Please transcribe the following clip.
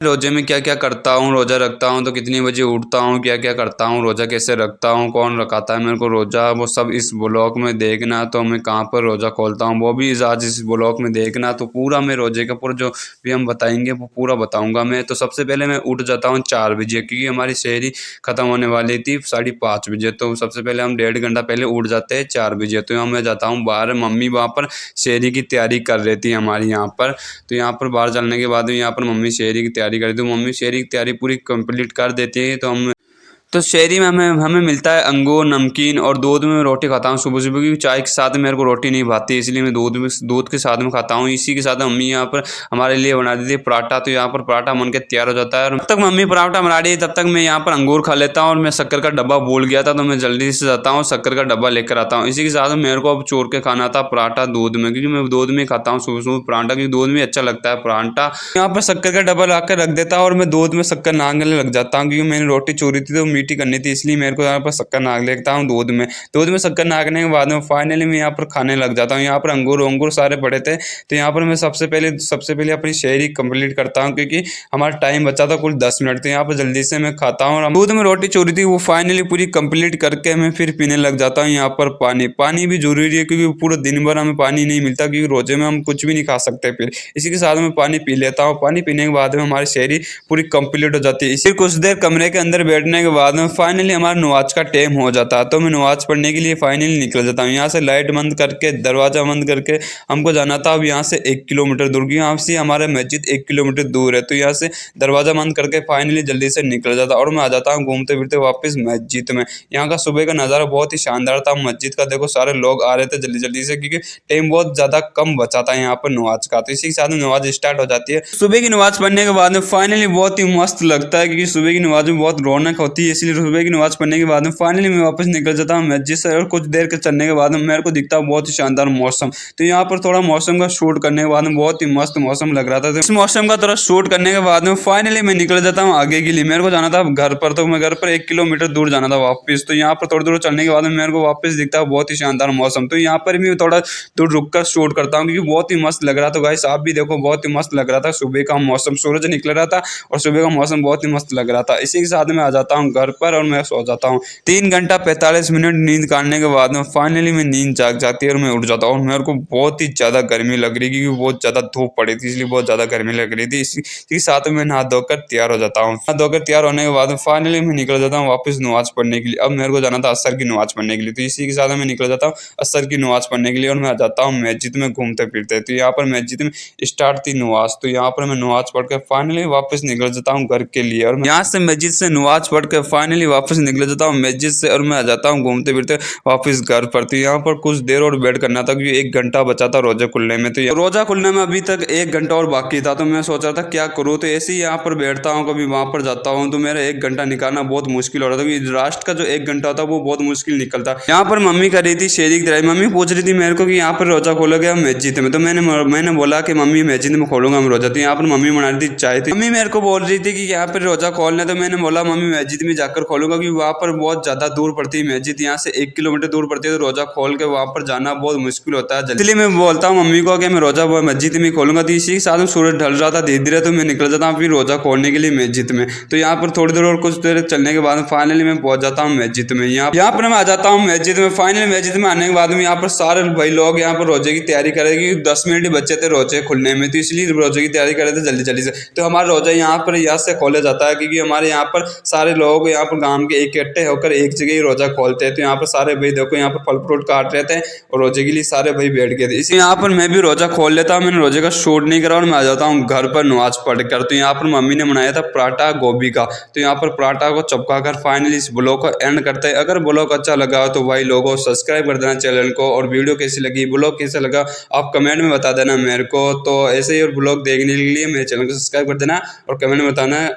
रोज़े में क्या-क्या करता हूँ, रोज़ा रखता हूँ तो कितनी बजे उठता हूँ, क्या-क्या करता हूँ, रोज़ा कैसे रखता हूँ, कौन रखाता है मेरे को रोज़ा, वो सब इस ब्लॉग में देखना। तो मैं कहाँ पर रोज़ा खोलता हूँ वो भी आज इस ब्लॉग में देखना। तो पूरा मैं रोज़े का पूरा जो भी हम बताएँगे वो पूरा बताऊँगा मैं। तो सबसे पहले मैं उठ जाता हूँ 4 बजे, क्योंकि हमारी सहरी ख़त्म होने वाली थी 5:30 बजे। तो सबसे पहले हम 1.5 घंटा पहले उठ जाते हैं 4 बजे। तो यहाँ मैं जाता हूँ बाहर, मम्मी वहाँ पर सहरी की तैयारी कर रही थी हमारी यहाँ पर। तो यहाँ पर बाहर चलने के बाद में यहाँ पर मम्मी शहरी की तैयारी करती है, तो मम्मी शहरी की तैयारी पूरी कंप्लीट कर देती है। तो शहरी में हमें हमें मिलता है अंगूर, नमकीन और दूध में मैं रोटी खाता हूँ सुबह-सुबह, क्योंकि चाय के साथ मेरे को रोटी नहीं भाती, इसलिए मैं दूध के साथ में खाता हूँ। इसी के साथ मम्मी यहाँ पर हमारे लिए बना देती है पराठा। तो यहाँ पर पराठा बन के तैयार हो जाता है और जब तक मम्मी पराठा बना रही है तब तक मैं यहाँ पर अंगूर खा लेता हूँ। और मैं शक्कर का डब्बा भूल गया था, तो मैं जल्दी से जाता हूँ शक्कर का डब्बा लेकर आता हूँ। इसी के साथ मेरे को अब चूर के खाना था पराठा दूध में, क्योंकि मैं दूध में खाता हूँ सुबह-सुबह पराठा, क्योंकि दूध में अच्छा लगता है पराठा। यहाँ पर शक्कर का डब्बा लाकर रख देता हूँ और मैं दूध में शक्कर नागने लग जाता हूँ, क्योंकि मैंने रोटी चूरी थी तो मीठी करनी थी, इसलिए मेरे को यहाँ पर शक्कर नाग लेता हूँ दूध में शक्कर नागने के बाद में फाइनली मैं यहाँ पर खाने लग जाता हूँ। यहाँ पर अंगूर सारे पड़े थे, तो यहाँ पर मैं सबसे पहले अपनी शहरी कंप्लीट करता हूँ, क्योंकि हमारा टाइम बचा था कुल 10 मिनट। तो यहाँ पर जल्दी से मैं खाता हूँ और दूध में रोटी चूरी थी वो फाइनली पूरी कंप्लीट करके मैं फिर पीने लग जाता हूँ। यहाँ पर पानी भी जरूरी है, क्योंकि पूरे दिन भर हमें पानी नहीं मिलता, क्योंकि रोजे में हम कुछ भी नहीं खा सकते। फिर इसी के साथ में पानी पी लेता हूँ। पानी पीने के बाद में हमारी शहरी पूरी कंप्लीट हो जाती है। इसी कुछ देर कमरे के अंदर बैठने के बाद में फाइनली हमारा नमाज का टाइम हो जाता है, तो मैं नमाज पढ़ने के लिए फाइनली निकल जाता हूँ। यहाँ से लाइट बंद करके दरवाज़ा बंद करके हमको जाना था अब यहाँ से 1 किलोमीटर दूर, की यहाँ से हमारा मस्जिद 1 किलोमीटर दूर है। तो यहाँ से दरवाज़ा बंद करके फाइनली जल्दी से निकल जाता और मैं आ जाता हूँ घूमते फिरते वापस मस्जिद में। यहाँ का सुबह का नज़ारा बहुत ही शानदार था। मस्जिद का देखो सारे लोग आ रहे थे जल्दी जल्दी से, क्योंकि टाइम बहुत ज़्यादा कम बचा था यहाँ पर नमाज का। तो इसी के साथ में नमाज स्टार्ट हो जाती है। सुबह की नमाज पढ़ने के बाद में फाइनली बहुत ही मस्त लगता है, क्योंकि सुबह की नमाज में बहुत रौनक होती है, इसलिए सुबह की नमाज पढ़ने के बाद में फाइनली मैं वापस निकल जाता हूँ मस्जिद से। और कुछ देर के चलने के बाद में मेरे को दिखता है बहुत ही शानदार मौसम। तो यहाँ पर थोड़ा मौसम का शूट करने के बाद में बहुत ही मस्त मौसम लग रहा था। तो इस मौसम का थोड़ा शूट करने के बाद में फाइनली मैं निकल जाता हूँ आगे के लिए। मेरे को जाना था घर पर, तो मैं घर पर 1 किलोमीटर दूर जाना था वापस। तो यहाँ पर थोड़ी दूर चलने के बाद में मेरे को वापस दिखता है बहुत ही शानदार मौसम। तो यहाँ पर भी थोड़ा दूर रुक कर शूट करता हूँ, क्योंकि बहुत ही मस्त लग रहा था। तो गाइस आप भी देखो बहुत ही मस्त लग रहा था सुबह का मौसम, सूरज निकल रहा था और सुबह का मौसम बहुत ही मस्त लग रहा था। इसी के साथ में आ जाता हूँ घर पर और मैं सो जाता हूँ। 3 घंटा 45 मिनट नींद काटने के बाद में फाइनली मैं नींद जाग जाती है और मैं उठ जाता हूँ। और मेरे को बहुत ही ज़्यादा गर्मी लग रही, क्योंकि बहुत ज़्यादा धूप पड़ी थी, इसलिए बहुत ज़्यादा गर्मी लग रही थी। इसी के साथ में नहा धोकर तैयार हो जाता हूँ। नहा धोकर तैयार होने के बाद फाइनली मैं निकल जाता हूँ वापस नमाज पढ़ने के लिए। अब मेरे को जाना था असर की नमाज पढ़ने के लिए, तो इसी के साथ मैं निकल जाता हूँ असर की नमाज पढ़ने के लिए और मैं आ जाता हूँ मस्जिद में घूमते फिरते। तो यहाँ पर मस्जिद में स्टार्ट थी नमाज, तो यहाँ पर मैं नमाज पढ़ के फाइनली वापस निकल जाता हूँ घर के लिए। और यहाँ से मस्जिद से नमाज पढ़ के फाइनली वापस निकल जाता हूँ मस्जिद से और मैं आ जाता हूँ घूमते फिरते वापस घर पर। तो यहाँ पर कुछ देर और वेट करना था, क्योंकि 1 घंटा बचा था रोजा खुलने में। तो रोजा खुलने में अभी तक 1 घंटा और बाकी था, तो मैं सोच रहा था क्या करूँ। तो ऐसे ही यहाँ पर बैठता हूँ, कभी वहाँ पर जाता हूँ, तो मेरा 1 घंटा निकालना बहुत मुश्किल हो रहा था, क्योंकि लास्ट का जो 1 घंटा था वो बहुत मुश्किल निकलता। यहाँ पर मम्मी कर रही थी शेरी की तरह, मम्मी पूछ रही थी मेरे को कि यहाँ पर रोजा खोलोगे मस्जिद में। तो मैंने बोला कि मम्मी मस्जिद में खोलूंगा हम रोजा। तो यहाँ पर मम्मी बना रही थी चाय, थी मम्मी मेरे को बोल रही थी कि यहाँ पर रोजा खोलने। तो मैंने बोला मम्मी मस्जिद में जाकर खोलूंगा, क्योंकि वहाँ पर बहुत ज्यादा दूर पड़ती है मस्जिद, यहाँ से 1 किलोमीटर दूर पड़ती है। तो रोजा खोल के वहाँ पर जाना बहुत मुश्किल होता है, इसलिए मैं बोलता हूँ मम्मी को कि मैं रोजा मस्जिद में खोलूंगा। तो इसी के साथ में सूरज ढल रहा था धीरे धीरे, तो मैं निकल जाता हूँ फिर रोजा खोलने के लिए मस्जिद में। तो यहाँ पर थोड़ी देर और कुछ देर चलने के बाद फाइनली मैं पहुंच जाता हूँ मस्जिद में। यहाँ पर मैं आ जाता हूँ मस्जिद में। फाइनली मस्जिद में आने के बाद में यहाँ पर सारे भाई लोग यहाँ पर रोजे की तैयारी कर रहे थे, 10 मिनट ही बचे थे रोजे खुलने में, तो इसलिए रोजे की तैयारी कर रहे थे जल्दी जल्दी से। तो हमारा रोजा यहाँ से खोला जाता है, क्योंकि हमारे यहाँ पर सारे लोग यहाँ पर गांव के इकट्ठे होकर एक जगह ही रोजा खोलते हैं। तो यहाँ पर सारे भाई देखो यहाँ पर फल फ्रूट काट रहे थे और रोजे के लिए सारे भाई बैठ गए थे। इसी यहाँ पर मैं भी रोजा खोल लेता हूँ। मैंने रोजे का शूट नहीं करा और मैं आ जाता हूँ घर पर नमाज पढ़ कर। तो यहाँ पर मम्मी ने बनाया था पराठा गोभी का। तो यहाँ पर पराठा को चपका कर फाइनली इस ब्लॉग को एंड करते हैं। अगर ब्लॉग अच्छा लगा तो भाई लोगों सब्सक्राइब कर देना चैनल को, और वीडियो कैसी लगी ब्लॉग कैसा लगा आप कमेंट में बता देना मेरे को। तो ऐसे ही और ब्लॉग देखने के लिए मेरे चैनल को सब्सक्राइब कर देना और कमेंट में बताना।